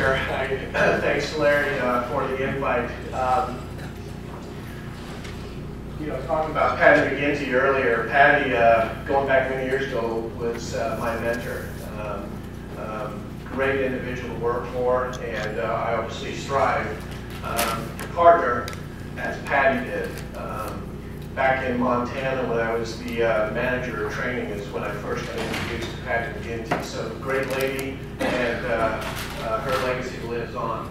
Chair. Thanks, Larry, for the invite. Talking about Patty McGinty earlier, Patty, going back many years ago, was my mentor. Great individual to work for, and I obviously strive to partner as Patty did. Back in Montana, when I was the manager of training, is when I first got introduced to Patty McGinty. So great lady, and her legacy lives on.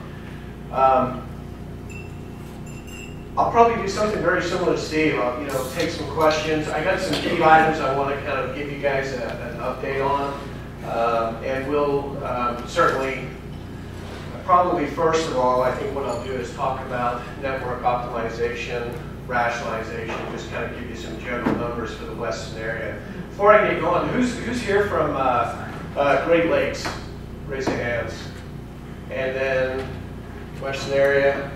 I'll probably do something very similar to Steve. I'll take some questions. I got some key items I want to kind of give you guys an update on, and we'll certainly. Probably first of all, I think what I'll do is talk about network optimization, rationalization, just kind of give you some general numbers for the Western area. Before I get going, who's here from Great Lakes? Raise your hands. And then Western area.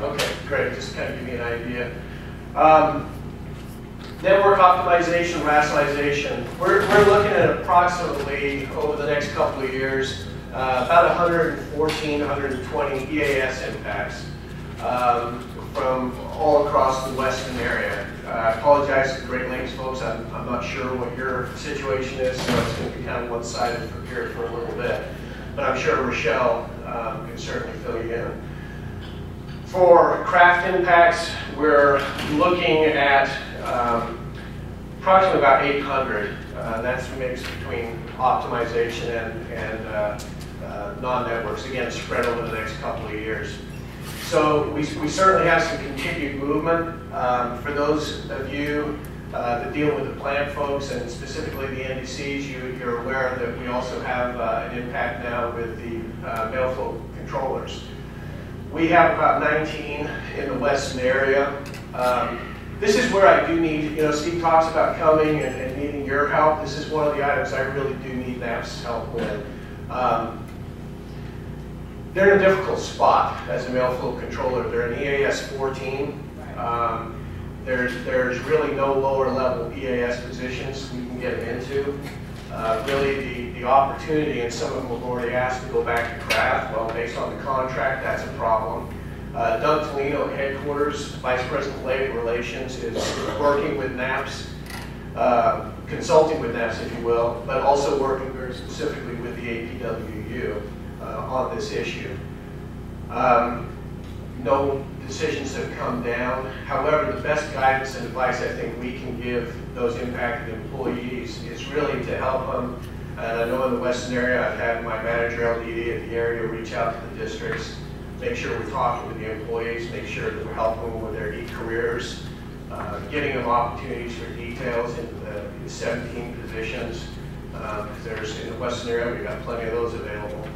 Okay, great. Just kind of give you an idea. Network optimization, rationalization. We're looking at approximately over the next couple of years. About 114, 120 EAS impacts from all across the Western area. I apologize to the Great Lakes folks. I'm not sure what your situation is, so it's going to be kind of one-sided from here for a little bit. But I'm sure Rochelle can certainly fill you in. For craft impacts, we're looking at approximately about 800. That's a mix between optimization and non-networks, again, spread over the next couple of years. So we certainly have some continued movement. For those of you that deal with the plant folks and specifically the NDCs, you're aware that we also have an impact now with the mail flow controllers. We have about 19 in the Western area. This is where I do need, Steve talks about coming and needing your help. This is one of the items I really do need NAP's help with. They're in a difficult spot as a mail flow controller. They're an EAS 14. There's really no lower level EAS positions we can get them into. Really the opportunity, and some of them have already asked to go back to craft. Well, based on the contract, that's a problem. Doug Tolino at headquarters, Vice President of Labor Relations, is working with NAPS, consulting with NAPS, if you will, but also working very specifically with the APWU on this issue. No decisions have come down. However, the best guidance and advice I think we can give those impacted employees is really to help them. And I know in the Western area, I've had my manager LDD at the area reach out to the districts, make sure we're talking with the employees, make sure that we're helping them with their e-careers, getting them opportunities for details into the 17 positions. There's in the Western area, we've got plenty of those available.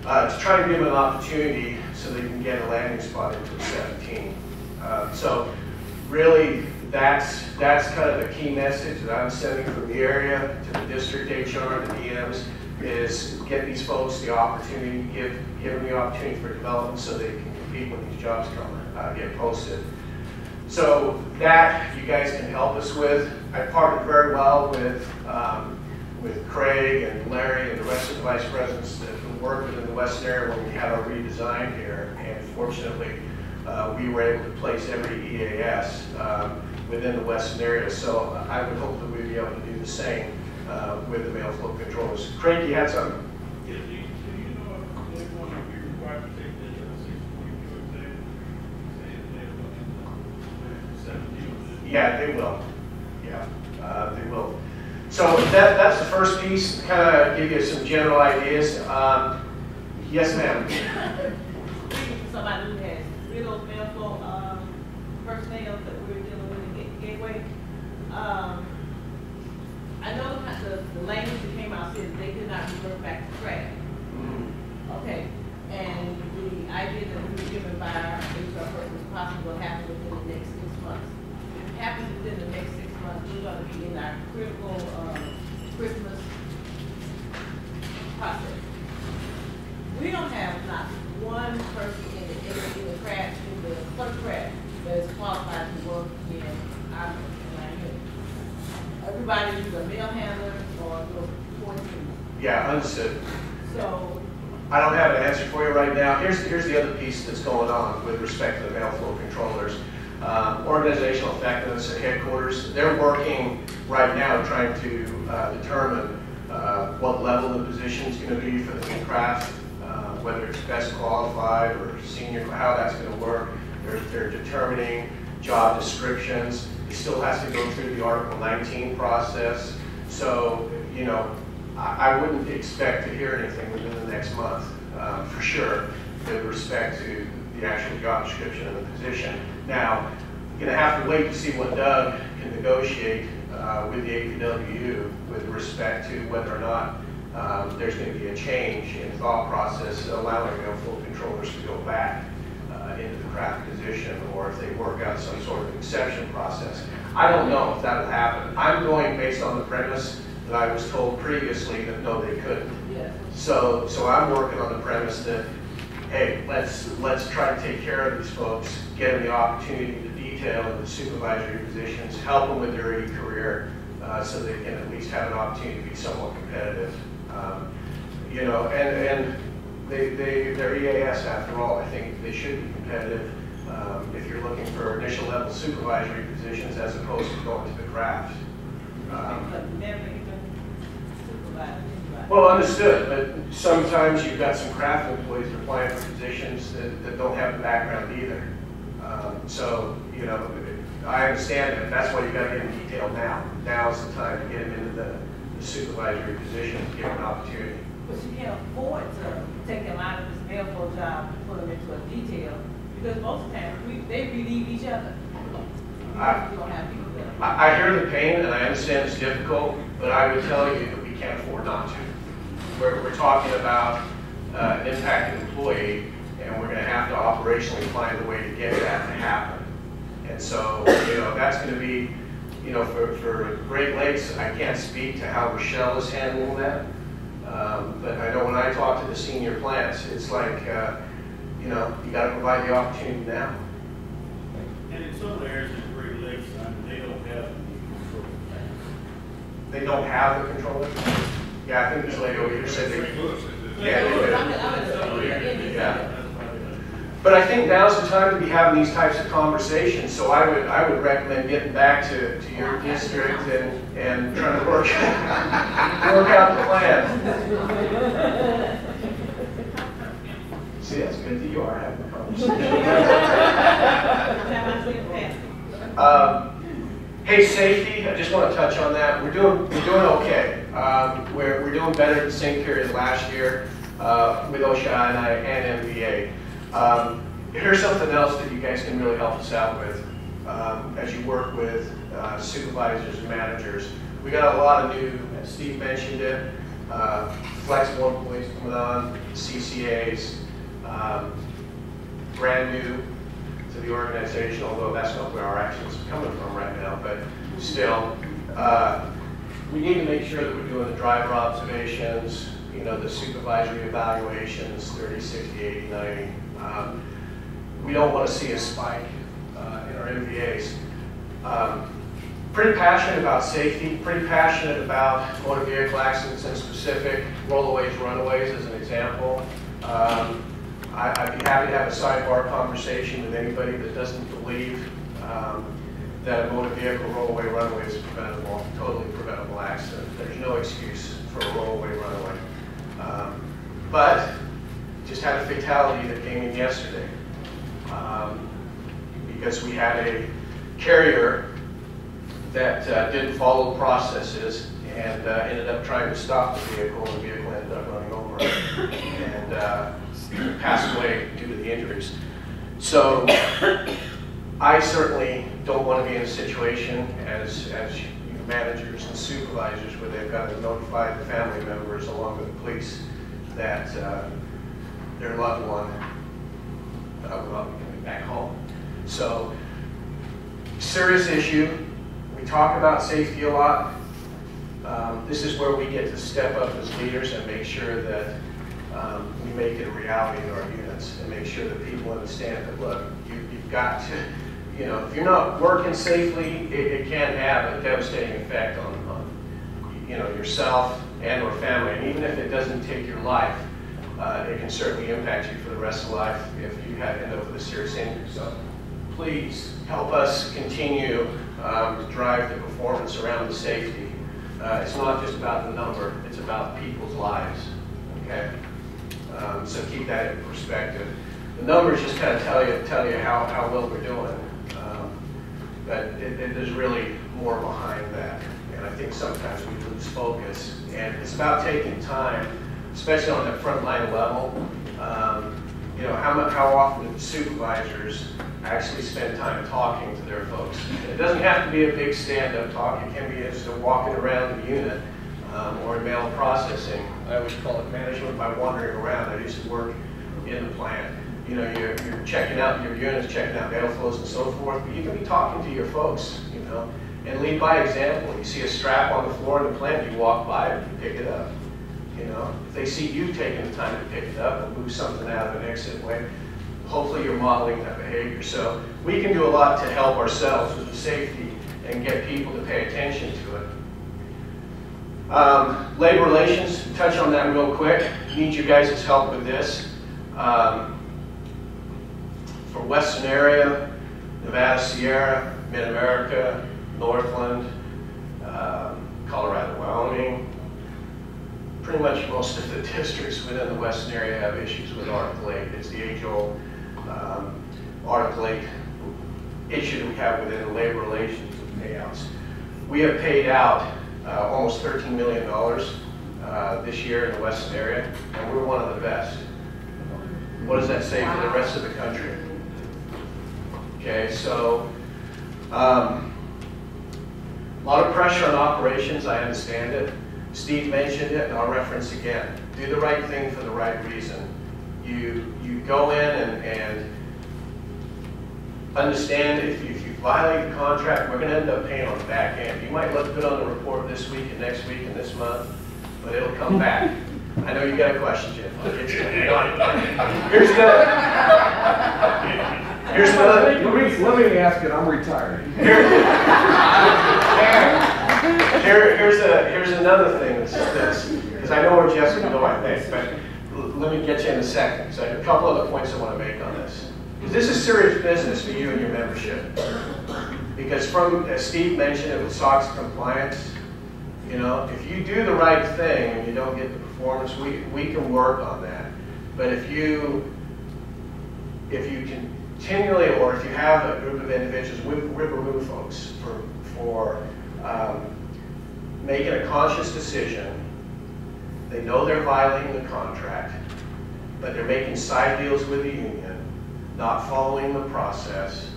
To try and give them an opportunity so they can get a landing spot into the 17. So really, that's kind of the key message that I'm sending from the area to the district HR, the DMs, is get these folks the opportunity, give them the opportunity for development so they can compete when these jobs come, get posted. So that you guys can help us with. I partnered very well with Craig and Larry and the rest of the vice presidents that worked within the Western area when we had our redesign here, and fortunately we were able to place every EAS within the Western area. So I would hope that we'd be able to do the same with the mail flow controllers. Craig, you had something? Yeah, do you know if they're going to be required to take the 642 exam? Say if they Yeah, they will. Yeah, they will. So that's the first piece, kind of give you some general ideas. Yes, ma'am. Somebody who has real mail flow personnel that we're dealing with in Gateway. I know the language that came out said they did not revert back to craft. Okay, and the idea that we were given by our HR person was possible will happen within the next 6 months. If it happens within the next 6 months, we're going to be in our critical Christmas process. We don't have not one person in the craft, in the clerk craft, that is qualified to work in our unit. Everybody is a mail handler or goes reporting. Yeah, understood. So I don't have an answer for you right now. Here's the other piece that's going on with respect to the mail flow controllers. Organizational effectiveness at headquarters, they're working right now trying to determine what level the position is going to be for the new craft, whether it's best qualified or senior, how that's going to work. They're determining job descriptions. It still has to go through the Article 19 process. So, you know, I wouldn't expect to hear anything within the next month, for sure, with respect to the actual job description of the position. Now, you're going to have to wait to see what Doug can negotiate with the APWU with respect to whether or not there's going to be a change in thought process allowing mail flow controllers to go back into the craft position, or if they work out some sort of exception process. I don't know if that will happen. I'm going based on the premise that I was told previously that no, they couldn't. Yeah. So I'm working on the premise that, hey, let's try to take care of these folks, get them the opportunity to detail in the supervisory positions, help them with their career, so they can at least have an opportunity to be somewhat competitive. You know, and they're EAS after all. I think they should be competitive if you're looking for initial level supervisory positions as opposed to going to the craft. Well, understood, but sometimes you've got some craft employees applying for positions that don't have the background either. So, you know, I understand that. That's why you got to get in detail now. Now's the time to get them into the supervisory position, give them an opportunity. But you can't afford to take them out of this mail flow job and put them into a detail, because most of the time they relieve each other. You don't have people there. I hear the pain and I understand it's difficult, but I would tell you that we can't afford not to. We're talking about an impacted employee, and we're going to have to operationally find a way to get that to happen. And so, you know, that's going to be, you know, for Great Lakes, I can't speak to how Rochelle is handling that. But I know when I talk to the senior plants, it's like, you know, you got to provide the opportunity now. And in some areas in Great Lakes, they don't have control. They don't have the controller? Yeah, I think this lady over here said they. Yeah. But I think now's the time to be having these types of conversations. So I would recommend getting back to your district and trying to work out the plan. See, that's good that you are having a conversation. Hey, safety. I just want to touch on that. We're doing okay. We're doing better than the same period last year with OSHA and MVA. Here's something else that you guys can really help us out with as you work with supervisors and managers. We got a lot of new, as Steve mentioned it, flexible employees coming on, CCAs, brand new to the organization, although that's not where our actions are coming from right now, but still, we need to make sure that we're doing the driver observations, you know, the supervisory evaluations, 30, 60, 80, 90. We don't want to see a spike in our MVAs. Pretty passionate about safety, pretty passionate about motor vehicle accidents in specific, rollaways, runaways as an example. I'd be happy to have a sidebar conversation with anybody that doesn't believe that a motor vehicle rollaway runaway is a preventable, totally preventable accident. There's no excuse for a rollaway runaway. But just had a fatality that came in yesterday because we had a carrier that didn't follow processes and ended up trying to stop the vehicle, and the vehicle ended up running over and passed away due to the injuries. So I certainly don't want to be in a situation as managers and supervisors where they've got to notify the family members along with the police that their loved one will not be coming back home. So, serious issue. We talk about safety a lot. This is where we get to step up as leaders and make sure that we make it a reality in our units and make sure that people understand that, look, you've got to, you know, if you're not working safely, it can have a devastating effect on you know, yourself and or family. And even if it doesn't take your life, it can certainly impact you for the rest of life if you end up with a serious injury. So please help us continue to drive the performance around the safety. It's not just about the number, it's about people's lives, okay? So keep that in perspective. The numbers just kind of tell you how well we're doing, but there's really more behind that. And I think sometimes we lose focus. And it's about taking time, especially on that frontline level. You know, how often do the supervisors actually spend time talking to their folks? It doesn't have to be a big stand-up talk. It can be just walking around the unit or in mail processing. I always call it management by wandering around. I used to work in the plant. You know, you're checking out your units, checking out mail flows and so forth, but you can be talking to your folks, you know, and lead by example. You see a strap on the floor in the plant, you walk by it, you pick it up. You know, if they see you taking the time to pick it up and move something out of an exit way, hopefully you're modeling that behavior. So we can do a lot to help ourselves with the safety and get people to pay attention to it. Labor relations, touch on that real quick. Need you guys' help with this. For Western area, Nevada, Sierra, Mid-America, Northland, Colorado, Wyoming, pretty much most of the districts within the Western area have issues with Article 8. It's the age-old Article 8 issue that we have within the labor relations and payouts. We have paid out almost $13 million this year in the Western area, and we're one of the best. What does that say for the rest of the country? Okay, so a lot of pressure on operations, I understand it. Steve mentioned it, and I'll reference again. Do the right thing for the right reason. You go in and understand if you violate the contract, we're going to end up paying on the back end. You might look good on the report this week and next week and this month, but it'll come back. I know you got a question, Jim. Here's another. Let me ask it. I'm retired. Here's another thing because I know where Jeff's going to go, I think, but let me get you in a second. So I have a couple other points I want to make on this. Because this is serious business for you and your membership. Because as Steve mentioned it with SOX compliance, you know, if you do the right thing and you don't get the performance, we can work on that. But if you continually, or if you have a group of individuals, we remove folks for making a conscious decision. They know they're violating the contract, but they're making side deals with the union, not following the process.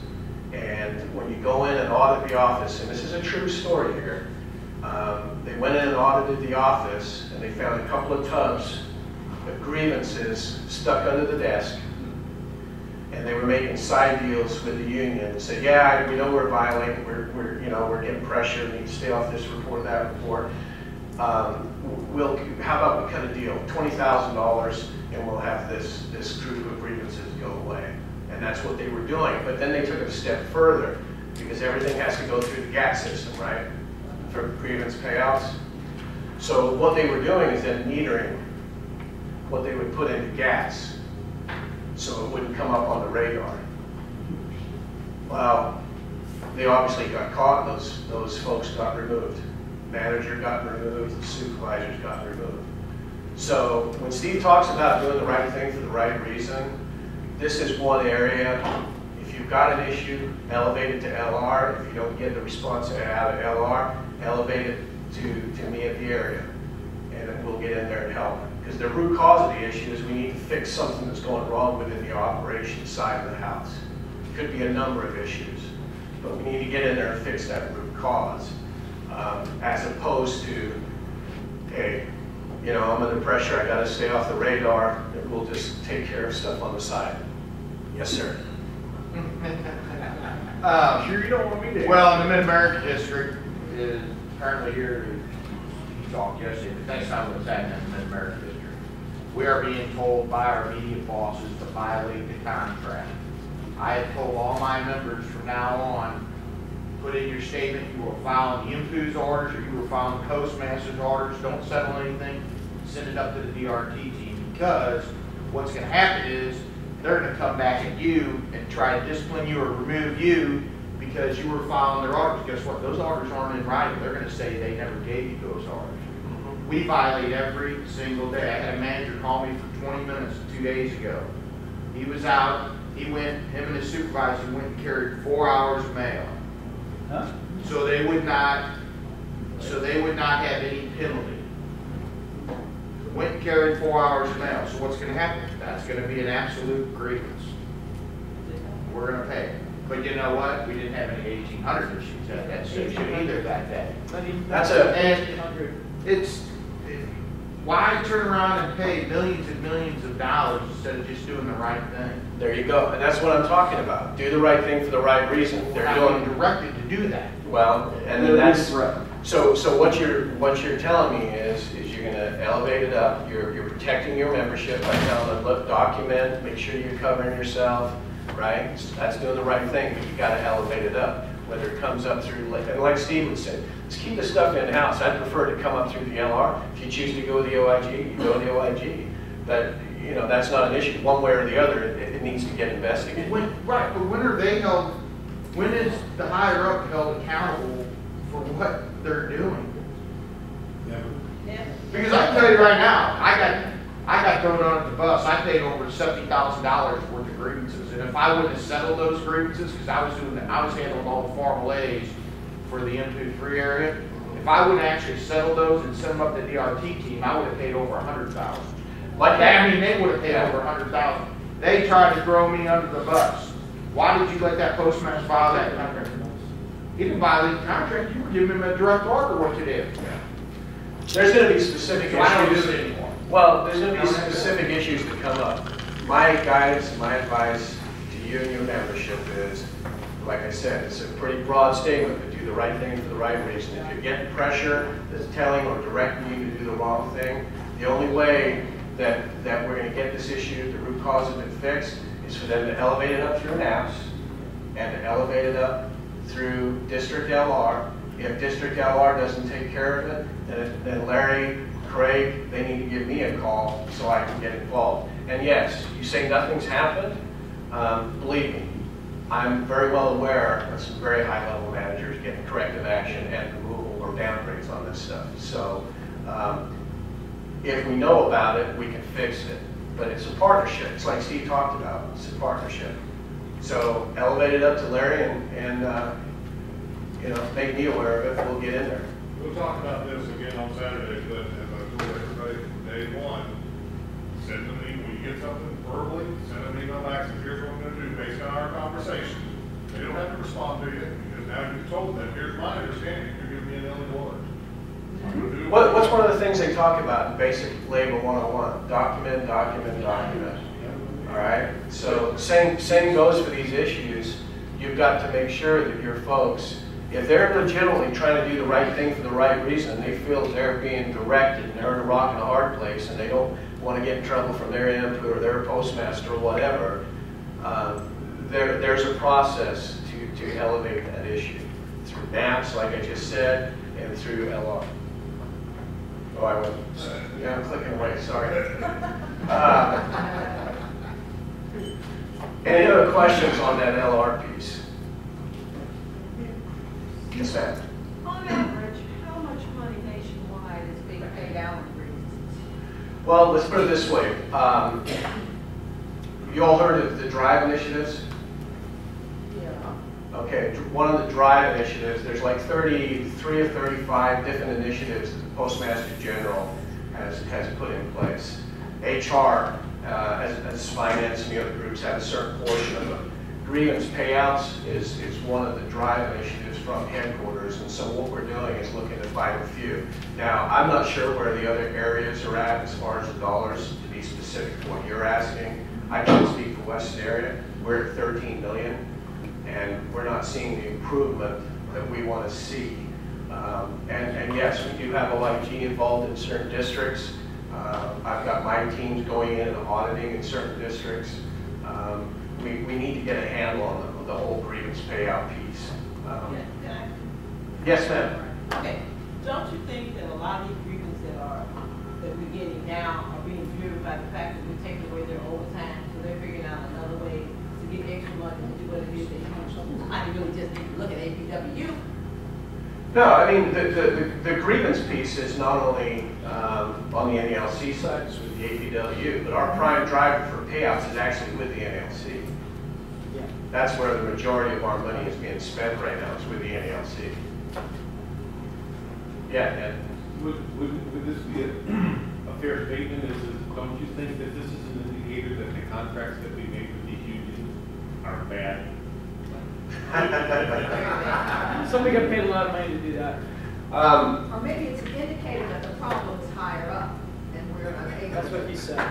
And when you go in and audit the office, and this is a true story here, they went in and audited the office, and they found a couple of tubs of grievances stuck under the desk, and they were making side deals with the union and said, yeah, we know we're violating, we're getting pressure, we need to stay off this report, that report. How about we cut a deal, $20,000, and we'll have this group of grievances go away. And that's what they were doing. But then they took it a step further, because everything has to go through the GAT system, right, for grievance payouts. So what they were doing is then metering what they would put into GATs, so it wouldn't come up on the radar. Well, they obviously got caught, and those folks got removed. Manager got removed, the supervisors got removed. So when Steve talks about doing the right thing for the right reason, this is one area. If you've got an issue, elevate it to LR. If you don't get the response out of LR, elevate it to me at the area, and then we'll get in there and help. Because the root cause of the issue is we need to fix something that's going wrong within the operations side of the house. It could be a number of issues, but we need to get in there and fix that root cause, as opposed to, hey, you know, I'm under pressure, I got to stay off the radar, and we'll just take care of stuff on the side. Yes, sir. Sure you don't want me to. Well, the Mid-America District is currently here to talk yesterday, but that's not what's happening in the Mid-America District. We are being told by our immediate bosses to violate the contract. I have told all my members from now on, put in your statement, you were following the IMPU's orders or you were following the Postmaster's orders, don't settle anything, send it up to the DRT team. because what's gonna happen is they're gonna come back at you and try to discipline you or remove you because you were following their orders. Guess what? Those orders aren't in writing. They're gonna say they never gave you those orders. We violate every single day. I had a manager call me for 20 minutes 2 days ago. He was out, him and his supervisor went and carried 4 hours of mail. Huh? So they would not have any penalty. Went and carried 4 hours of mail. So what's gonna happen? That's gonna be an absolute grievance. We're gonna pay. But you know what? We didn't have any 1,800 issues at that station either that day. Why turn around and pay millions and millions of dollars instead of just doing the right thing? There you go, and that's what I'm talking about. Do the right thing for the right reason. They're They're not doing being directed to do that. well, and then that's so. What you're telling me is you're going to elevate it up. You're protecting your membership by telling them, look, document, make sure you're covering yourself, right? That's doing the right thing, but you got to elevate it up. Whether it comes up through, and like Steve would say, let's keep the stuff in house. I'd prefer to come up through the LR. If you choose to go with the OIG, you go with the OIG. But you know that's not an issue. One way or the other, it needs to get investigated. Right, but when are they held? When is the higher up held accountable for what they're doing? Never. Because I can tell you right now, I got thrown under the bus. I paid over $70,000 worth of grievances, and if I wouldn't have settled those grievances, because I was handling all the formal A's for the M23 area. If I wouldn't actually settle those and send them up to the DRT team, I would have paid over $100,000. Like that, I mean, they would have paid over $100,000. They tried to throw me under the bus. Why did you let that postmaster violate that contract? He didn't violate the contract. You were giving him a direct order what to do. There's going to be specific So I don't do issues. it anymore. Well, there's going to be specific issues that come up. My guidance, my advice to you and your membership is, like I said, it's a pretty broad statement, but do the right thing for the right reason. If you're getting pressure that's telling or directing you to do the wrong thing, the only way that we're going to get this issue, the root cause of it fixed, is for them to elevate it up through NAPS and to elevate it up through District LR. If District LR doesn't take care of it, then Larry, Craig, they need to give me a call so I can get involved. And yes, you say nothing's happened, believe me, I'm very well aware of some very high-level managers getting corrective action and removal or downgrades on this stuff. So if we know about it, we can fix it. But it's a partnership. It's like Steve talked about. It's a partnership. So elevate it up to Larry and you know, make me aware of it. We'll get in there. We'll talk about this again on Saturday, but as I told everybody from day one, send them an email. When you get something verbally, send them an email back, say, here's what I'm going to do based on our conversation. They don't have to respond to you, because now you've told them, here's my understanding, you're giving me an illegal order. What's one of the things they talk about in Basic Labor 101? Document, document, document. All right? So same goes for these issues. You've got to make sure that your folks, if they're legitimately trying to do the right thing for the right reason, they feel they're being directed and they're in a rock and a hard place and they don't want to get in trouble from their input or their postmaster or whatever, there's a process to elevate that issue through NAPS, like I just said, and through LR. Oh, I went, yeah, I'm clicking away, sorry. Any other questions on that LR piece? Yes, ma'am. On average, how much money nationwide is being paid out in grievances? Well, let's put it this way. You all heard of the DRIVE initiatives? Yeah. Okay, one of the DRIVE initiatives, there's like 33 or 35 different initiatives that the Postmaster General has put in place. HR, as finance and the other groups have a certain portion of them. Grievance payouts is one of the DRIVE initiatives from headquarters, and so what we're doing is looking to find a few. Now, I'm not sure where the other areas are at as far as the dollars, to be specific to what you're asking. I can speak for Western area. We're at 13 million, and we're not seeing the improvement that we want to see. And yes, we do have OIG involved in certain districts. I've got my teams going in and auditing in certain districts. We need to get a handle on the whole grievance payout piece. Yes, ma'am. Okay, don't you think that a lot of these grievances that we're getting now are being driven by the fact that we're taking away their overtime, so they're figuring out another way to get extra money to do what it is they want. So somebody really just need to look at APW. No, I mean, the grievance piece is not only on the NLC side, it's with the APW, but our prime driver for payouts is actually with the NLC. Yeah. That's where the majority of our money is being spent right now, is with the NLC. Yeah, and Would this be a fair statement? Don't you think that this is an indicator that the contracts that we make with these unions are bad? Somebody got paid a lot of money to do that. Or maybe it's an indicator that the problem is higher up and we're not able. That's what he said.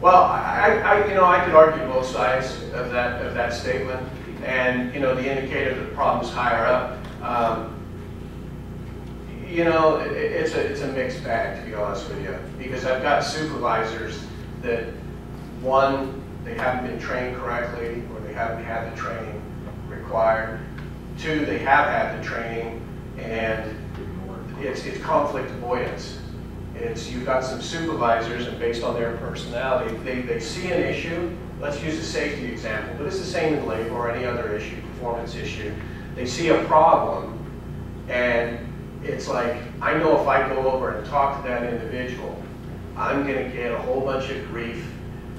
well, I could argue both sides of that statement, and the indicator that the problem's higher up. It's a mixed bag, to be honest with you, because I've got supervisors that, one, they haven't been trained correctly, or they haven't had the training required. Two, they have had the training, and it's conflict avoidance. You've got some supervisors, and based on their personality, they see an issue. Let's use a safety example, but it's the same in labor or any other issue, performance issue. They see a problem, and it's like, I know if I go over and talk to that individual, I'm going to get a whole bunch of grief,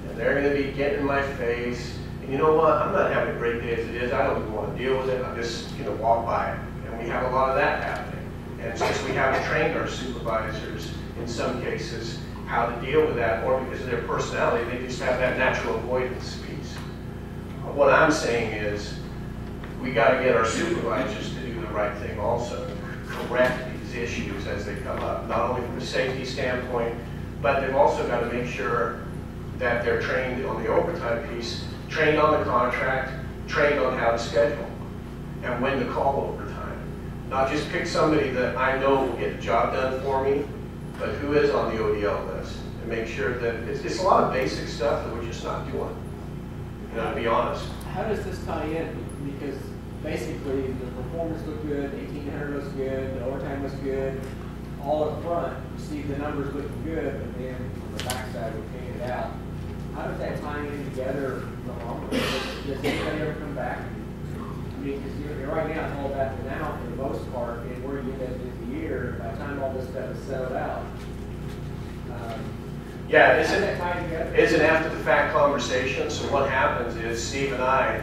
and they're going to be getting in my face. And you know what? I'm not having a great day as it is. I don't even want to deal with it. I'm just going to walk by it. And we have a lot of that happening. And it's just we haven't trained our supervisors in some cases how to deal with that, or because of their personality, they just have that natural avoidance piece. What I'm saying is, we got to get our supervisors to do the right thing also. Correct these issues as they come up, not only from a safety standpoint, but they've also got to make sure that they're trained on the overtime piece, trained on the contract, trained on how to schedule, and when to call overtime. Not just pick somebody that I know will get the job done for me, but who is on the ODL list, and make sure that it's a lot of basic stuff that we're just not doing, to be honest. How does this tie in? Because basically the performance looked good, 1800 looks good, the overtime looks good, all up front, you see the numbers looking good, but then on the backside we're paying it out. How does that tie in together in the long run? Does anybody ever come back? I mean, because right now it's all back to now for the most part, and where you get at the end of the year, by the time all this stuff is settled out. Yeah, how does that tie together? It's an after-the-fact conversation. So what happens is Steve and I,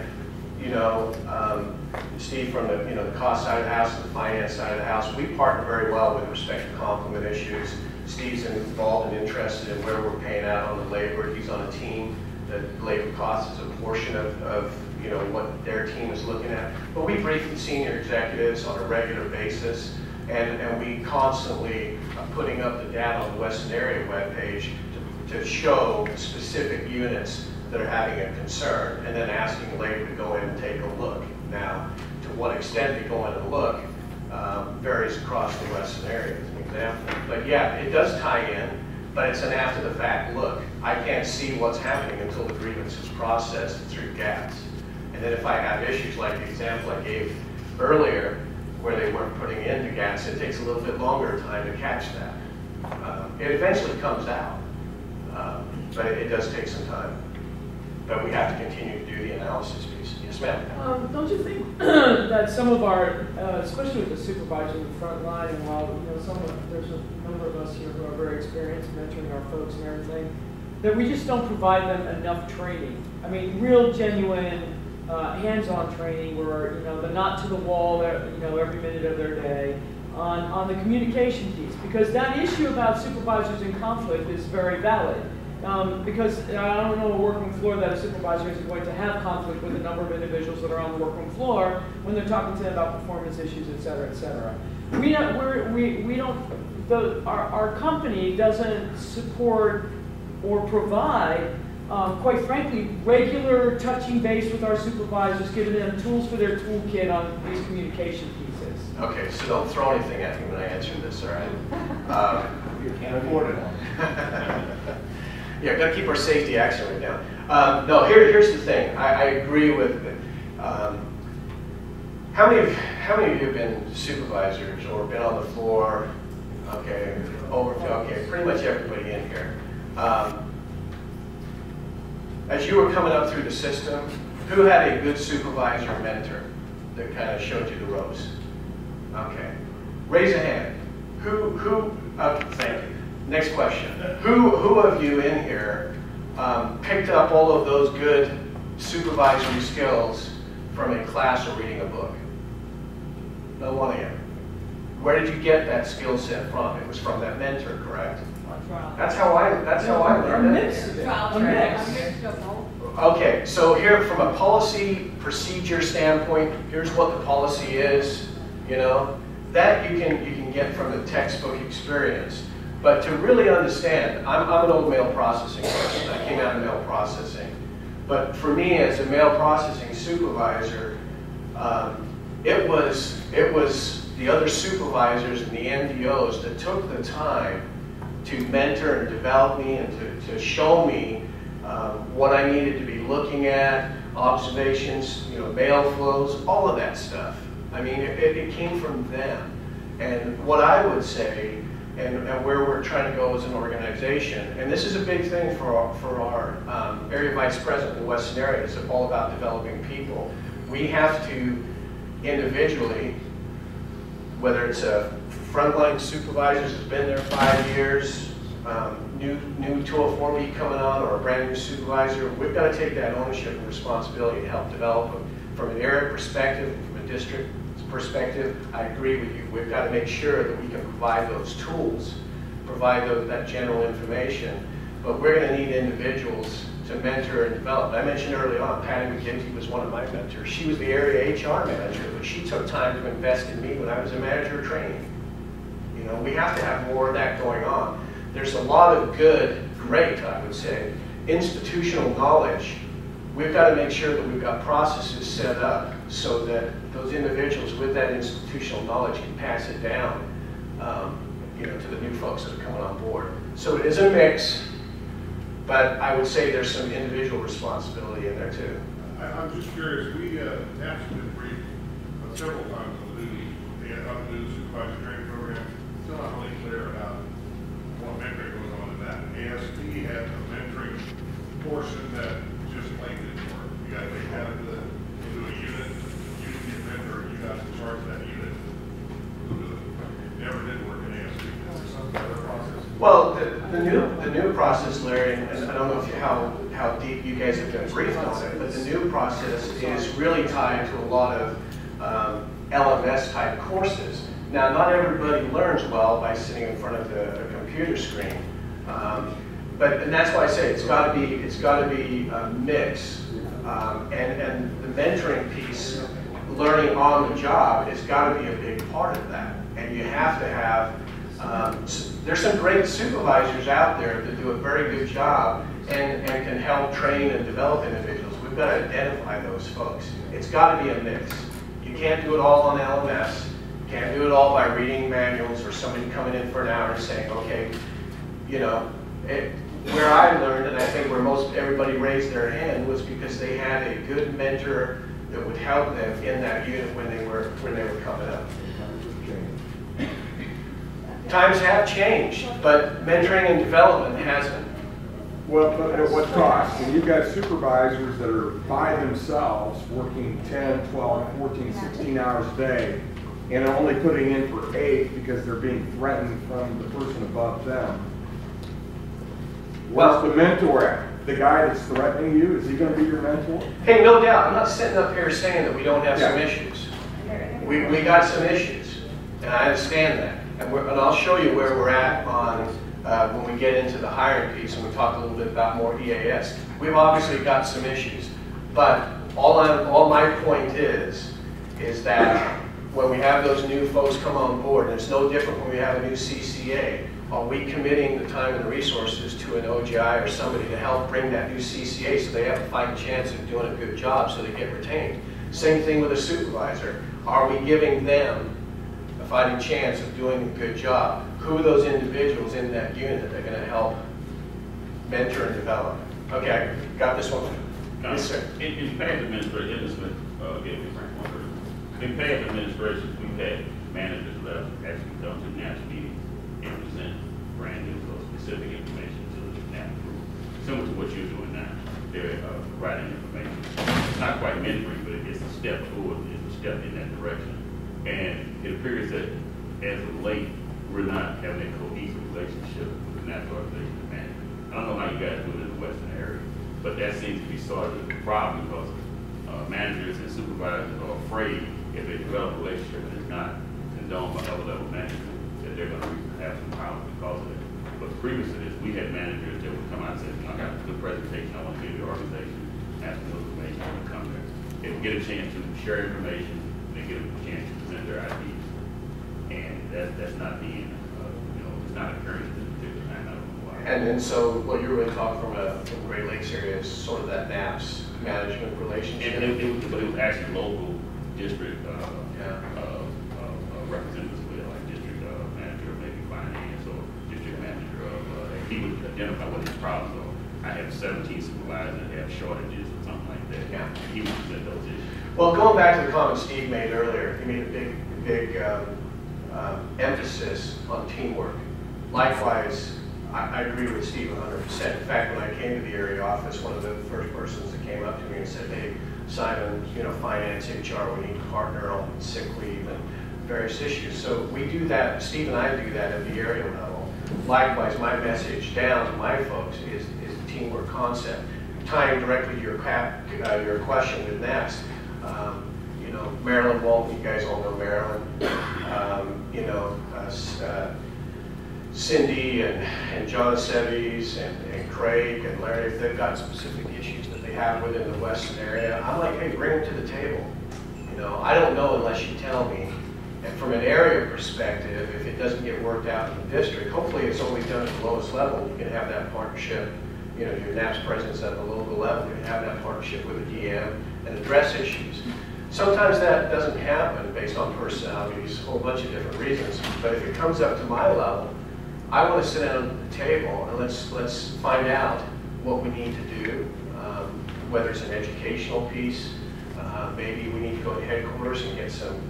Steve from the cost side of the house and the finance side of the house, we partner very well with respect to complement issues. Steve's involved and interested in where we're paying out on the labor. He's on a team that labor cost is a portion of what their team is looking at. But we brief the senior executives on a regular basis, and we constantly are putting up the data on the Western area webpage to show specific units that are having a concern, and then asking labor to go in and take a look. Now, to what extent they go in and look varies across the Western area, as an example. But yeah, it does tie in, but it's an after-the-fact look. I can't see what's happening until the grievance is processed through GATS. And then if I have issues like the example I gave earlier, where they weren't putting into GATS, it takes a little bit longer time to catch that. It eventually comes out, but it does take some time. But we have to continue to do the analysis piece. Yes, ma'am. Don't you think that some of our, especially with the supervisor in the front line, and while there's a number of us here who are very experienced mentoring our folks and everything, that we just don't provide them enough training. I mean, real genuine hands-on training where they're not to the wall every minute of their day on the communication piece, because that issue about supervisors in conflict is very valid. Because I don't know a working floor that a supervisor is going to have conflict with a number of individuals that are on the working floor when they're talking to them about performance issues, et cetera, et cetera. Our company doesn't support or provide, quite frankly, regular touching base with our supervisors, giving them tools for their toolkit on these communication pieces. Okay, so don't throw anything at me when I answer this, all right? You can't afford it. Yeah, got to keep our safety action rate down. No, here's the thing. I agree with it. How many of you have been supervisors or been on the floor? Okay, pretty much everybody in here. As you were coming up through the system, who had a good supervisor or mentor that kind of showed you the ropes? Okay. Raise a hand. Thank you. Next question. Who of you in here picked up all of those good supervisory skills from a class or reading a book? No one of you. Where did you get that skill set from? It was from that mentor, correct? That's how I learned it. Trial training. Okay, so here from a policy procedure standpoint, here's what the policy is, you know. That you can get from the textbook experience. But to really understand, I'm an old mail processing person. I came out of mail processing. But for me as a mail processing supervisor, it was the other supervisors and the NDOs that took the time to mentor and develop me and to show me what I needed to be looking at, observations, you know, mail flows, all of that stuff. I mean, it came from them. And what I would say, and where we're trying to go as an organization, and this is a big thing for our area vice president in the Western area, it's all about developing people. We have to individually, whether it's a frontline supervisor that's been there 5 years, new 204B coming on, or a brand new supervisor, we've got to take that ownership and responsibility and help develop them. From an area perspective, from a district perspective, I agree with you. We've got to make sure that we can provide those tools, provide that general information, but we're going to need individuals to mentor and develop. I mentioned early on, Patty McGinty was one of my mentors. She was the area HR manager, but she took time to invest in me when I was a manager of training. You know, we have to have more of that going on. There's a lot of great, I would say, institutional knowledge. We've got to make sure that we've got processes set up so that those individuals with that institutional knowledge can pass it down, you know, to the new folks that are coming on board. So it is a mix, but I would say there's some individual responsibility in there too. I'm just curious, we have been briefed several times on the new supervisor training program. Still not really clear about what mentoring goes on in that. ASP had a mentoring portion that just plain didn't work. You got to take that into a unit, you get mentor, you got to charge that unit. It never did work in ASP. Is there some better process? Well, the new process, Larry, and I don't know how deep you guys have been briefed on it, but the new process is really tied to a lot of LMS type courses. Now, not everybody learns well by sitting in front of a computer screen, and that's why I say it's got to be a mix, and the mentoring piece, learning on the job, has got to be a big part of that, and you have to have. There's some great supervisors out there that do a very good job and can help train and develop individuals. We've got to identify those folks. It's got to be a mix. You can't do it all on LMS. You can't do it all by reading manuals or somebody coming in for an hour and saying, okay, you know, where I learned, and I think where everybody raised their hand, was because they had a good mentor that would help them in that unit when they were coming up. Times have changed, but mentoring and development hasn't. Well, but at what cost? When you've got supervisors that are by themselves working 10, 12, 14, 16 hours a day and are only putting in for 8 because they're being threatened from the person above them. Where's the mentor at? The guy that's threatening you, is he going to be your mentor? Hey, no doubt. I'm not sitting up here saying that we don't have some issues. We got some issues, and I understand that. And I'll show you where we're at on when we get into the hiring piece and we talk a little bit about more EAS. We've obviously got some issues, but all my point is that when we have those new folks come on board, and it's no different when we have a new CCA, are we committing the time and the resources to an OGI or somebody to help bring that new CCA so they have a fighting chance of doing a good job so they get retained? Same thing with a supervisor. Are we giving them a fighting chance of doing a good job? Who are those individuals in that unit that are going to help mentor and develop? Okay, got this one. Yes, sir. In past administration, in past administrations, we've had managers left actually come to national meetings and present brand new or specific information to the national similar to what you're doing now. They're providing information. It's not quite mentoring, but it's a step towards, it's a step in that direction. And it appears that as of late, we're not having a cohesive relationship with the national organization of management. I don't know how you guys do it in the western area, but that seems to be sort of the problem because managers and supervisors are afraid if they develop a relationship and it's not condoned by other level management, that they're going to have some problems because of it. But previous to this, we had managers that would come out and say, I got a good presentation, I want to give you the organization, ask them information, I want to come there. They would get a chance to share information, and they get a chance to present their ideas. And that's not being, it's not occurring at this particular time. I don't know why. And so what you're really talking from Great Lakes area is sort of that NAPS management relationship. But it was actually local district Yeah. Representatives, like district manager of maybe finance or district manager of, he would identify what his problems are. I have 17 supervisors that have shortages or something like that. Yeah. He would present those issues. Well, going back to the comment Steve made earlier, he made a big emphasis on teamwork. Likewise, I agree with Steve 100%. In fact, when I came to the area office, one of the first persons that came up to me and said, hey, Simon, finance, HR, we need to partner on sick leave and various issues. So we do that, Steve and I do that at the area level. Likewise, my message down to my folks is the teamwork concept. Tying directly to your question with NAPS, Marilyn Walton, you guys all know Marilyn, Cindy and John Seves and Craig and Larry, if they've got specific issues that they have within the Western area, I'm like, hey, bring them to the table. I don't know unless you tell me. And from an area perspective, if it doesn't get worked out in the district, hopefully it's only done at the lowest level. You can have that partnership, your NAPS presence at the local level, you can have that partnership with the DM and address issues. Sometimes that doesn't happen based on personalities, a whole bunch of different reasons. But if it comes up to my level, I want to sit down at the table and let's find out what we need to do, whether it's an educational piece, maybe we need to go to headquarters and get some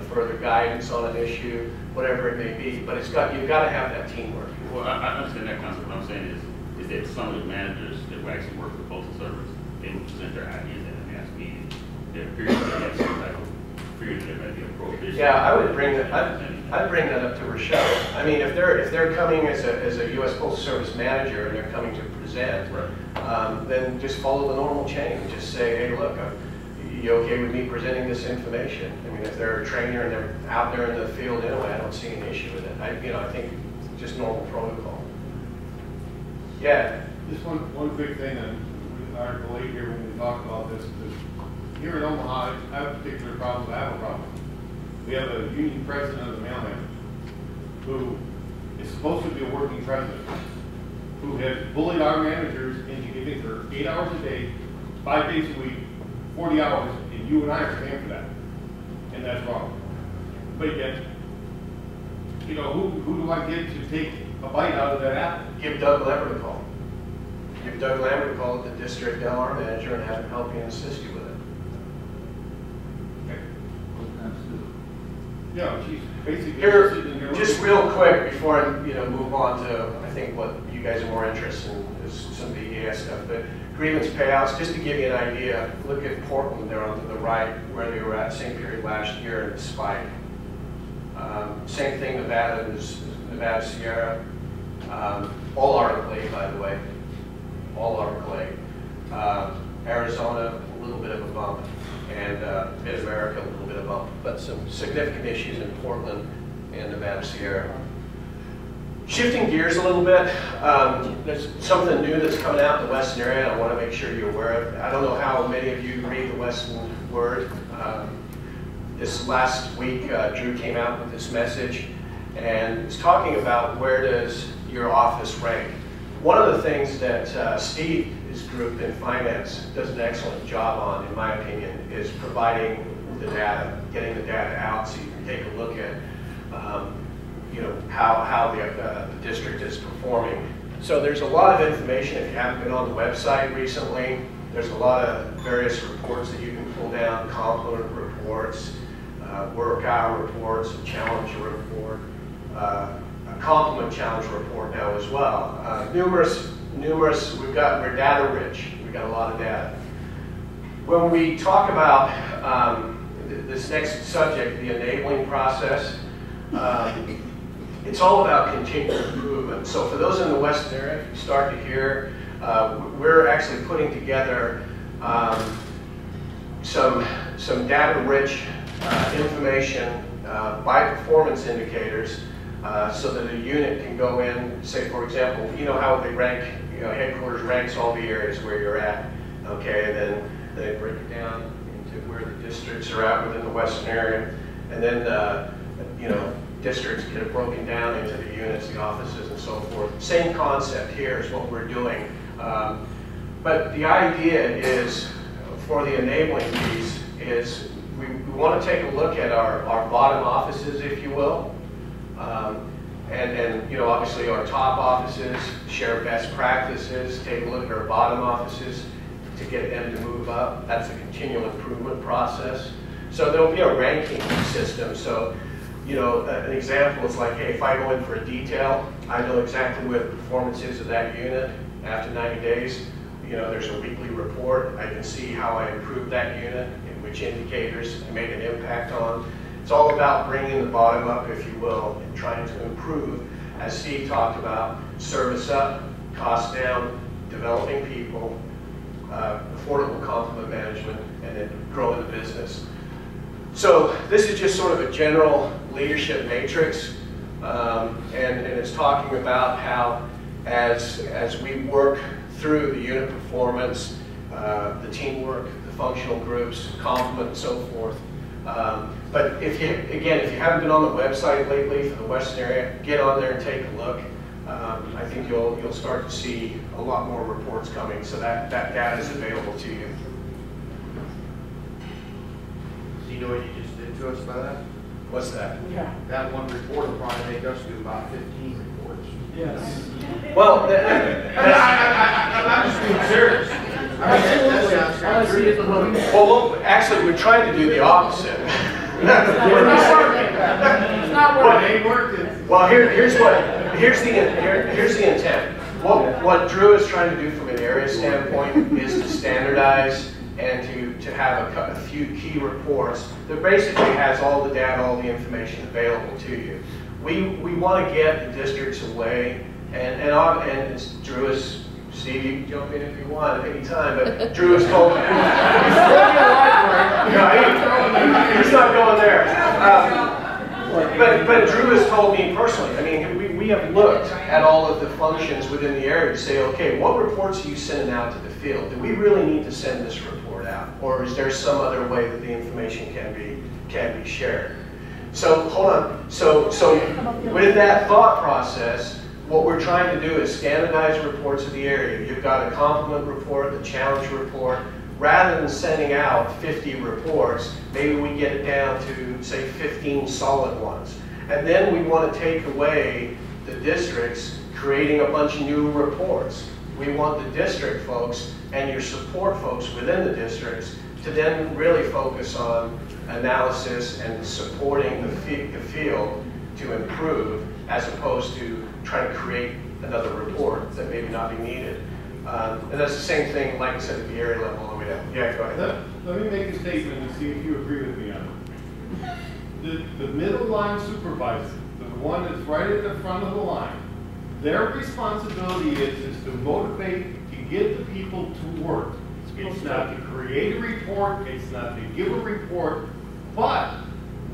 further guidance on an issue, whatever it may be. But you've got to have that teamwork. Well, I understand that concept. What I'm saying is that some of the managers that actually work for the Postal Service, they would present their ideas at a mass meeting. There appears to be some type of fear that there might be a prohibition. Yeah, I would bring that. I'd bring that up to Rochelle. I mean, if they're coming as a U.S. Postal Service manager and they're coming to present, right. Then just follow the normal chain. Just say, hey, look, you okay with me presenting this information? I mean, if they're a trainer and they're out there in the field anyway, I don't see an issue with it. I think just normal protocol. Yeah. Just one quick thing, and our colleague here when we talk about this, here in Omaha, I have a particular problem. I have a problem. We have a union president of the mailman who is supposed to be a working president, who has bullied our managers into giving her 8 hours a day, 5 days a week, 40 hours, and you and I are paying for that. And that's wrong. But yet, who do I get to take a bite out of that apple? Give Doug Lambert a call. Give Doug Lambert a call at the district LR manager and have him help you and assist you with it. Okay. Yeah, she's basically Here, sitting here just looking. real quick before I move on to, I think what you guys are more interested in is some BES stuff, but grievance payouts, just to give you an idea, look at Portland there on the right, where they were at same period last year in the spike. Same thing, Nevada Sierra, all Article 8, by the way, all Article 8. Arizona, a little bit of a bump, and Mid-America, a little bit of a bump, but some significant issues in Portland and Nevada Sierra. Shifting gears a little bit, there's something new that's coming out in the Western area, and I want to make sure you're aware of it. I don't know how many of you read the Western Word. This last week, Drew came out with this message, and it's talking about where does your office rank. One of the things that Steve's group in finance does an excellent job on, in my opinion, is providing the data, getting the data out so you can take a look at how the district is performing. So there's a lot of information. If you haven't been on the website recently, there's a lot of various reports that you can pull down, complement reports, work hour reports, a challenge report, a complement challenge report now as well. Numerous numerous, we're data rich. We've got a lot of data. When we talk about this next subject, the enabling process, it's all about continuous improvement. So for those in the Western area, if you start to hear, we're actually putting together some data-rich information by performance indicators so that a unit can go in, say for example, you know how they rank, headquarters ranks all the areas where you're at, okay, and then they break it down into where the districts are at within the Western area, and then districts get broken down into the units, the offices, and so forth. Same concept here is what we're doing. But the idea is, for the enabling piece, is we want to take a look at our bottom offices, if you will. And obviously our top offices, share best practices, take a look at our bottom offices to get them to move up. That's a continual improvement process. So there'll be a ranking system. So an example is like, hey, if I go in for a detail, I know exactly where the performance is of that unit after 90 days. There's a weekly report. I can see how I improved that unit and which indicators I made an impact on. It's all about bringing the bottom up, if you will, and trying to improve, as Steve talked about, service up, cost down, developing people, affordable complement management, and then growing the business. So this is just sort of a general leadership matrix, and it's talking about how as we work through the unit performance, the teamwork, the functional groups, complement, and so forth. But if you haven't been on the website lately for the Western area, get on there and take a look. I think you'll start to see a lot more reports coming, so that data is available to you. Do you know what you just did to us by that? What's that? Yeah. That one report will probably make us do about 15 reports. Yes. Well, I'm just being serious. That sounds kind of true. well, actually, we're trying to do the opposite. It's not working. It ain't working. Well, here's the intent. What Drew is trying to do from an area standpoint is to standardize and to have a few key reports that basically has all the data, all the information available to you. We want to get the districts away, and it's Drew is, Steve, you can jump in if you want at any time, but Drew has told me. No, he's not going there. But Drew has told me personally, I mean, we have looked at all of the functions within the area to say, okay, what reports are you sending out to the field? Do we really need to send this report out? Or is there some other way that the information can be shared? So hold on. So with that thought process, what we're trying to do is standardize reports of the area. You've got a complement report, the challenge report. Rather than sending out 50 reports, maybe we get it down to, say, 15 solid ones. And then we want to take away the districts creating a bunch of new reports. We want the district folks and your support folks within the districts to then really focus on analysis and supporting the field to improve, as opposed to trying to create another report that maybe not be needed. And that's the same thing, like I said, at the area level all the way down. Yeah, go ahead. Let me make a statement and see if you agree with me on it. The middle line supervisor, the one that's right at the front of the line, their responsibility is to motivate, to get the people to work. It's not to create a report, it's not to give a report, but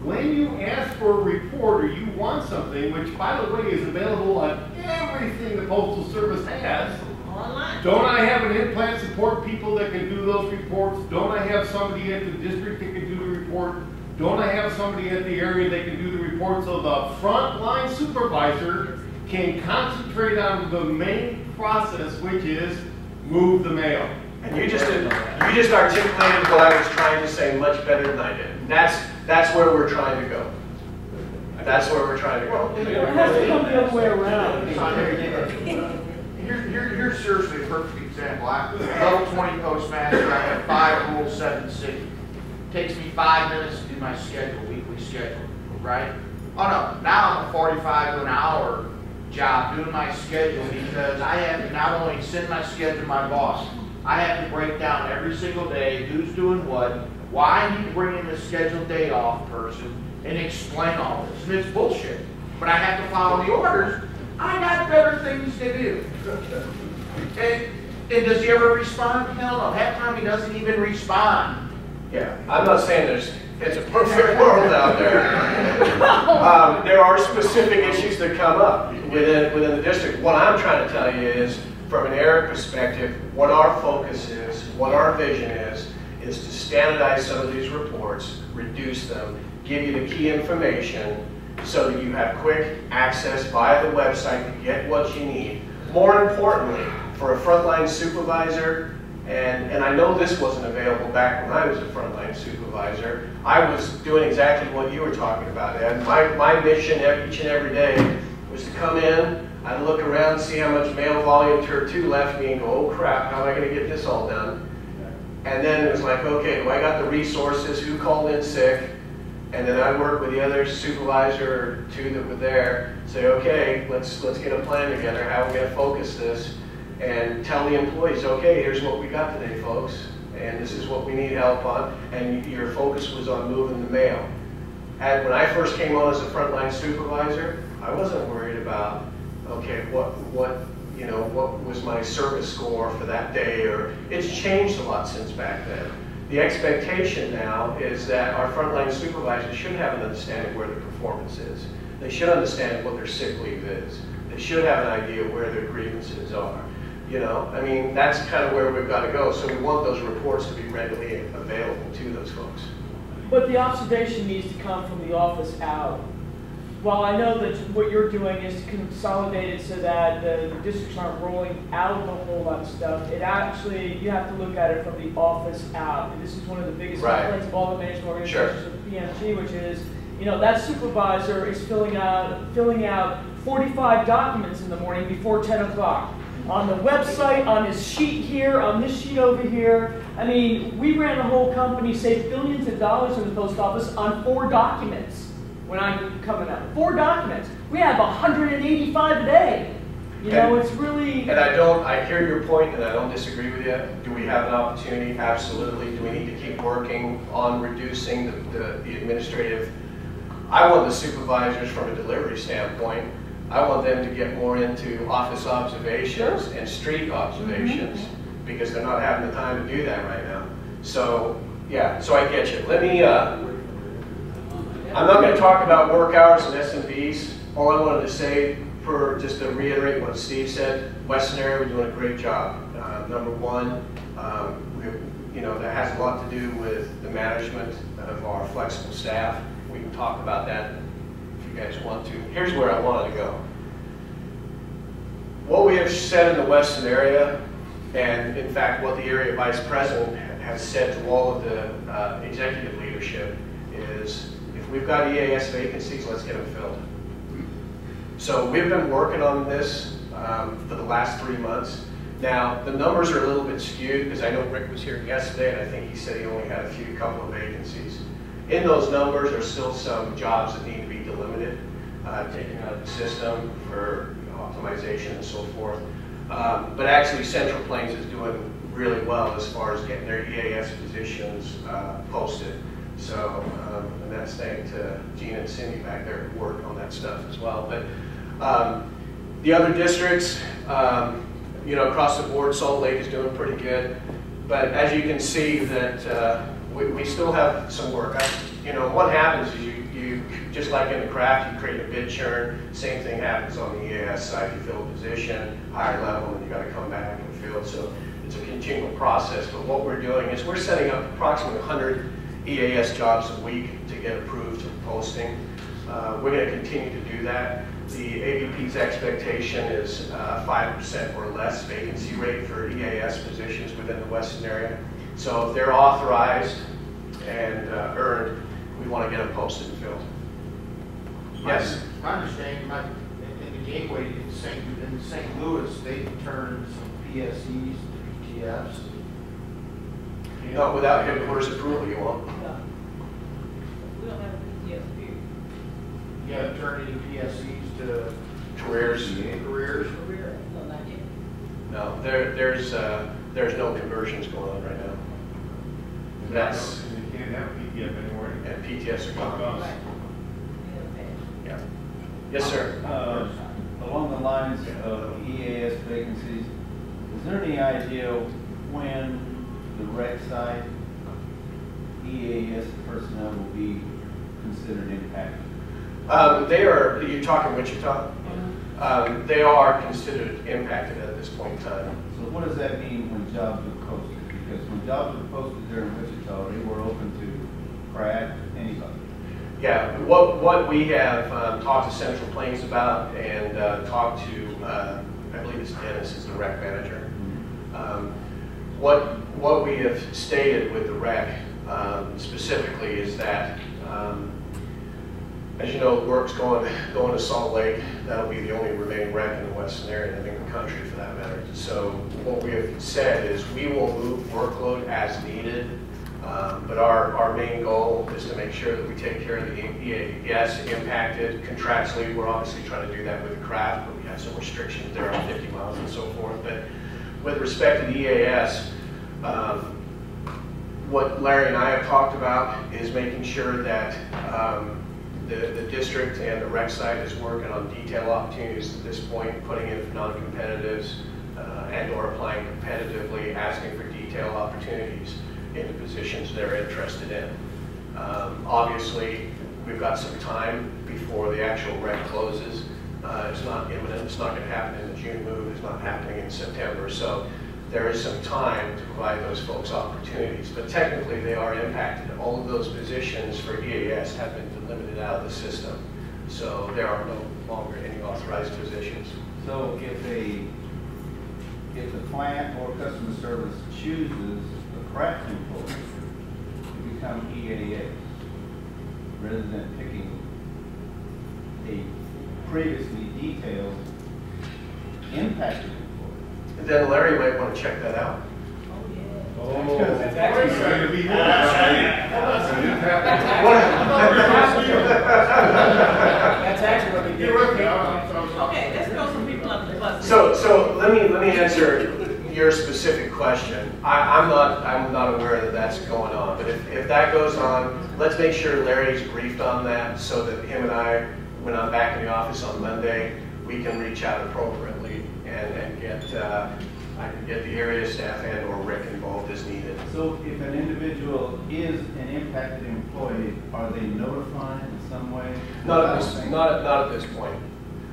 when you ask for a report or you want something, which by the way is available on everything the Postal Service has, Online. don't I have an implant support people that can do those reports? Don't I have somebody at the district that can do the report? Don't I have somebody at the area that can do the report? So the frontline supervisor can concentrate on the main process, which is move the mail. And you just articulated what I was trying to say much better than I did. That's where we're trying to go. That's where we're trying to go. It has to come the other way around. Here's seriously a perfect example. I'm a level 20 postmaster. I have 5 rural 7 city. Takes me 5 minutes to do my schedule, weekly schedule, right? Oh no, now I'm a 45 to an hour job doing my schedule because I have to not only send my schedule to my boss, I have to break down every single day who's doing what, why I need to bring in the scheduled day off person, and explain all this. And it's bullshit. But I have to follow the orders. I got better things to do. And does he ever respond? Hell no. Half the time he doesn't even respond. Yeah, I'm not saying it's a perfect world out there. There are specific issues that come up within the district. What I'm trying to tell you is, from an ERIC perspective, what our focus is, what our vision is to standardize some of these reports, reduce them, give you the key information so that you have quick access via the website to get what you need. More importantly, for a frontline supervisor, and I know this wasn't available back when I was a frontline supervisor, I was doing exactly what you were talking about, Ed. My mission each and every day was to come in, I'd look around, see how much mail volume Tier 2 left me, and go, oh crap, how am I going to get this all done? And then it was like, okay, do I got the resources, who called in sick? And then I'd work with the other supervisor or two that were there, say, okay, let's get a plan together, how are we going to focus this? And tell the employees, okay, here's what we got today, folks, and this is what we need help on, and your focus was on moving the mail. And when I first came on as a frontline supervisor, I wasn't worried about, okay, what was my service score for that day, or it's changed a lot since back then. The expectation now is that our frontline supervisors should have an understanding where their performance is. They should understand what their sick leave is. They should have an idea where their grievances are. You know, I mean, that's kind of where we've got to go. So we want those reports to be readily available to those folks. But the observation needs to come from the office out. While I know that what you're doing is to consolidate it so that the districts aren't rolling out a whole lot of stuff, it actually, you have to look at it from the office out. And this is one of the biggest complaints of all the management organizations with PMG, which is, you know, that supervisor is filling out 45 documents in the morning before 10 o'clock. On the website, on his sheet here, on this sheet over here. I mean, we ran a whole company, saved billions of dollars in the post office on 4 documents. When I'm coming up, 4 documents. We have 185 a day. You know, it's really. And I hear your point, and I don't disagree with you. Do we have an opportunity? Absolutely. Do we need to keep working on reducing the administrative? I want the supervisors, from a delivery standpoint, I want them to get more into office observations and street observations, because they're not having the time to do that right now. So, yeah, so I get you. Let me, I'm not going to talk about work hours and S&Ps. All I wanted to say, just to reiterate what Steve said, Western area, we're doing a great job. Number one, that has a lot to do with the management of our flexible staff. We can talk about that if you guys want to. Here's where I wanted to go. What we have said in the Western area, and in fact what the area vice president has said to all of the executive leadership, is if we've got EAS vacancies, let's get them filled. So we've been working on this for the last 3 months. Now, the numbers are a little bit skewed, because I know Rick was here yesterday, and I think he said he only had a couple of vacancies. In those numbers are still some jobs that need to be delimited, taken out of the system for optimization and so forth. But actually, Central Plains is doing really well as far as getting their EAS positions posted. So, and that's thanks to Gina and Cindy back there who work on that stuff as well. But the other districts, across the board, Salt Lake is doing pretty good. But as you can see, that we still have some work. What happens is you just like in the craft, you create a bid churn. Same thing happens on the EAS side. You fill a position, higher level, and you got to come back and fill it. So it's a continual process. But what we're doing is we're setting up approximately 100 EAS jobs a week to get approved for posting. We're going to continue to do that. The AVP's expectation is 5% or less vacancy rate for EAS positions within the Western area. So if they're authorized and earned, we want to get them posted and filled. Yes? My understanding, in the gateway in St. Louis, they turned some PSEs to PTFs. No, without headquarters approval, you won't. No. We don't have a PTS period. You have turned any PSEs to careers. Careers? No, not yet. No, there's no conversions going on right now. That's, You can't have PTF anymore. and PTS are gone. Right. Yeah. Yes, sir. Along the lines of EAS vacancies, is there any idea when the rec site EAS personnel will be considered impacted? You're talking Wichita? They are considered impacted at this point in time. So what does that mean when jobs are posted? Because when jobs were posted there in Wichita, they were open to Pratt, anybody. Yeah, what we have talked to Central Plains about and talked to, I believe it's Dennis is the rec manager. What we have stated with the rec specifically is that, as you know, work's going to Salt Lake. That'll be the only remaining rec in the western area, and in the country for that matter. So what we have said is we will move workload as needed. But our main goal is to make sure that we take care of the EAS impacted. Contractually, we're obviously trying to do that with the craft, but we have some restrictions there on 50 miles and so forth. But with respect to the EAS, what Larry and I have talked about is making sure that the district and the rec site is working on detail opportunities at this point, putting in for non-competitives and or applying competitively, asking for detail opportunities in the positions they're interested in. Obviously, we've got some time before the actual rec closes. It's not imminent. It's not going to happen in the June move. It's not happening in September. So there is some time to provide those folks opportunities. But technically, they are impacted. All of those positions for EAS have been delimited out of the system. So there are no longer any authorized positions. So if the plant or customer service chooses craft employees to become EAS rather than picking a previously detailed impacted employee. Then Larry might want to check that out. Oh, That's actually going to be That's actually what we did. Okay, let's throw some people under the bus. So let me answer your specific question. I'm not aware that that's going on, but if that goes on, let's make sure Larry's briefed on that so that him and I, when I'm back in the office on Monday, we can reach out appropriately and get I can get the area staff and or Rick involved as needed. So if an individual is an impacted employee, are they notified in some way? Not at this point.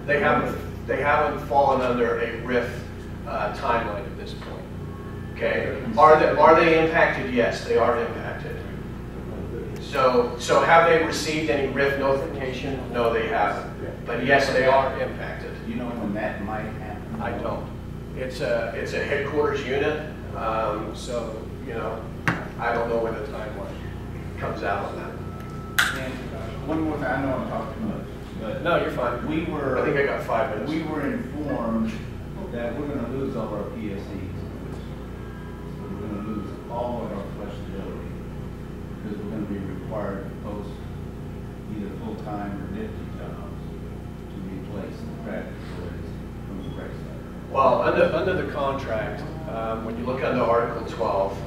They haven't fallen under a RIF timeline at this point. Okay. Are they impacted? Yes, they are impacted. So have they received any RIF notification? No, they haven't. But yes, they are impacted. Do you know when that might happen? I don't. It's a headquarters unit, so you know I don't know when the timeline comes out on that. And one more thing, I know I'm talking too much, but No, you're fine. I think I got 5 minutes. We were informed that we're going to lose all our PSEs. So we're going to lose all of our flexibility because we're going to be required to post either full-time or nifty jobs to replace the craft employees from the rec side. Well, under the contract, when you look under Article 12,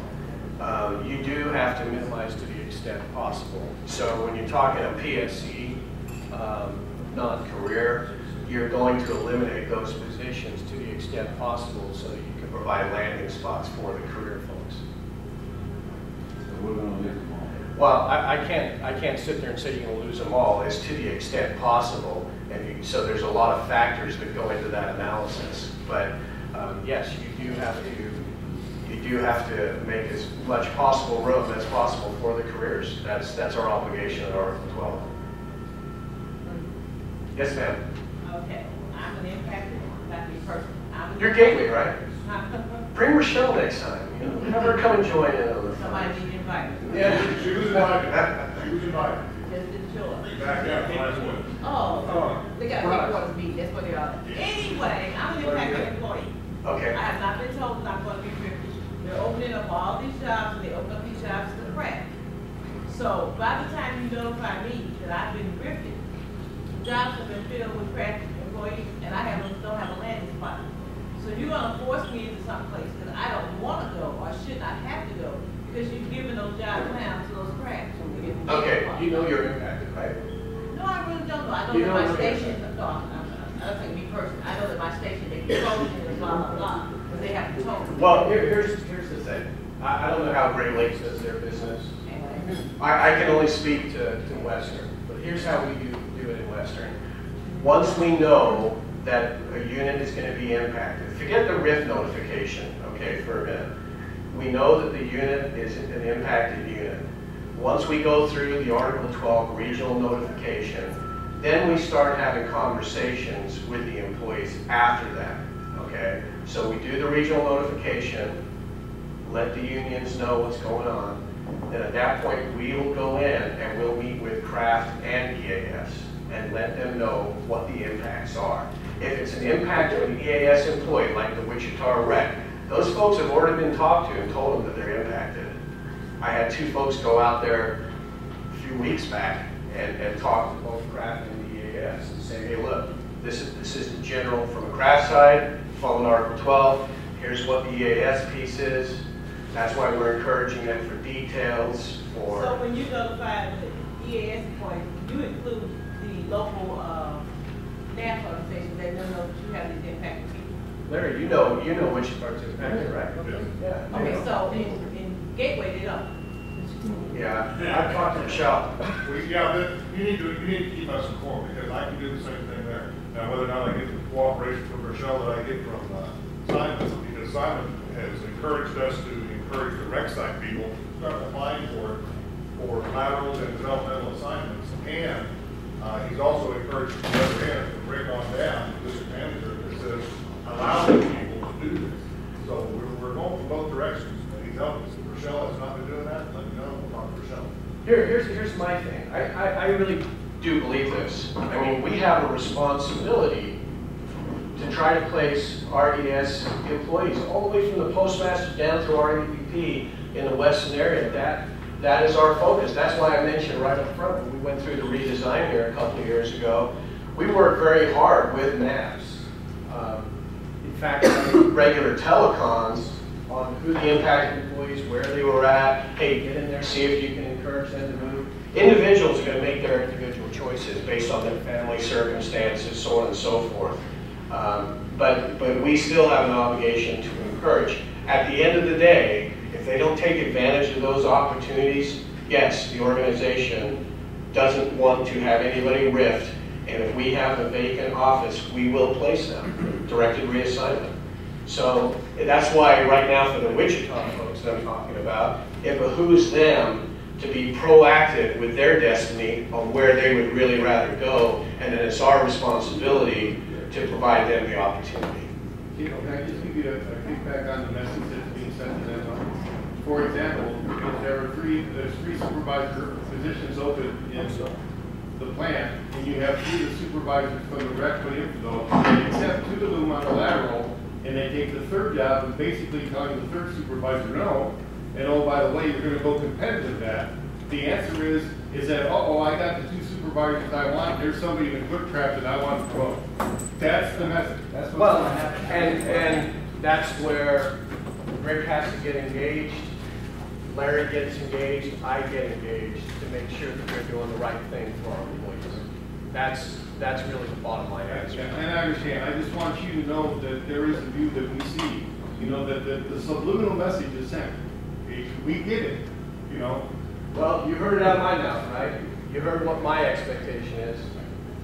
you do have to minimize to the extent possible. So when you're talking a PSC, non-career, you're going to eliminate those positions to the extent possible so that you can provide landing spots for the career folks. So we're going to lose them all. Well, I can't sit there and say you're going to lose them all. It's to the extent possible, and so there's a lot of factors that go into that analysis. But yes, you do have to make as much possible room as possible for the careers. That's our obligation at Article 12. Yes, ma'am. Okay, I'm an impacted, not me personally. You're Gateway, right? Bring Rochelle next time. You know, have her come and join in on the Somebody need to invite me. Yeah. She was invited. She was invited. Just didn't show up. Back out last week. Oh, they got headquarters meeting, that's what they are. Anyway, I'm an impacted employee. Okay. I have not been told that I'm going to be drifted. They're opening up all these jobs, and they open up these jobs to the craft. So by the time you notify me that I've been drifted, the jobs have been filled with craft employees, and I don't have a landing spot. So you're gonna force me into some place that I don't wanna go or should not have to go because you've given those jobs now to those crabs. Okay, you know you're impacted, right? No, I really don't know. I know You that don't my know station, no, I don't think me personally, I know that my station, they can close it and blah, blah, blah, but they have to toll. Well, here's the thing. I don't know how Great Lakes does their business. I can only speak to Western, but here's how we do it in Western. Once we know that a unit is going to be impacted, forget the RIF notification, okay, for a minute. We know that the unit is an impacted unit. Once we go through the Article 12 regional notification, then we start having conversations with the employees after that, okay? So we do the regional notification, let the unions know what's going on, and at that point we will go in and we'll meet with Kraft and EAS and let them know what the impacts are. If it's an impact to an EAS employee, like the Wichita wreck, those folks have already been talked to and told them that they're impacted. I had 2 folks go out there a few weeks back and talk to both Kraft and the EAS and say, hey, look, this is the general from a Kraft side, following Article 12. Here's what the EAS piece is. That's why we're encouraging them for details. So when you notify the EAS employees, you include the local NAF organizations that know that you have these impacted people. Larry, you know which parts are impacted, right? Yeah. Okay, so in Gateway, they don't. Yeah, I've talked to Michelle. You need to keep us informed, because I can do the same thing there. Now, whether or not I get the cooperation from Michelle that I get from Simon, because Simon has encouraged us to encourage the rec site people to start applying for laterals and developmental assignments, and he's also encouraged the other end to break on down the district manager that says allow people to do this. So we're going from both directions, and he's helping us. If Michelle has not been doing that, let me know. We'll talk to Michelle. Here's my thing. I really do believe this. I mean, we have a responsibility to try to place RES employees all the way from the postmaster down to our EVP in the Western area. That is our focus. That's why I mentioned right up front when we went through the redesign here a couple of years ago. We worked very hard with NAPs. In fact, regular telecons on who the impacted employees, where they were at. Hey, get in there, see if you can encourage them to move. Individuals are going to make their individual choices based on their family circumstances, so on and so forth. But we still have an obligation to encourage. At the end of the day, if they don't take advantage of those opportunities, yes, the organization doesn't want to have anybody rift, and if we have a vacant office, we will place them, directed reassignment. So that's why right now for the Wichita folks that I'm talking about, it behooves them to be proactive with their destiny on where they would really rather go, and then it's our responsibility to provide them the opportunity. Can I just give you a feedback on the message that's being sent to them? For example, there's 3 supervisor positions open in the plant, and you have 3 of the supervisors from the rec put in for those, and except 2 of them on the lateral, and they take the 3rd job and basically telling the 3rd supervisor no, and oh, by the way, you're going to go competitive that. The answer is that, uh-oh, I got the 2 supervisors I want, there's somebody in the quick trap that I want to promote. That's the message. That's what's going to happen. And that's where Rick has to get engaged, Larry gets engaged, I get engaged to make sure that we're doing the right thing for our employees. That's really the bottom line answer. And I understand. I just want you to know that there is a view that we see. You know, that the subliminal message is sent. We get it, you know. Well, you heard it out of my mouth, right? You heard what my expectation is.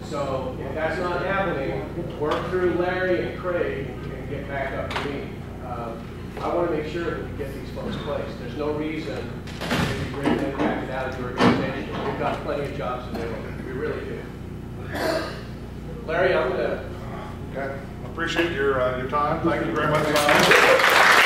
So if that's not happening, work through Larry and Craig and get back up to me. I want to make sure that we get these folks placed. There's no reason to bring them impacted out of the organization. We've got plenty of jobs available. We really do. Larry, I'm going to... Okay. Appreciate your time. Thank you very much.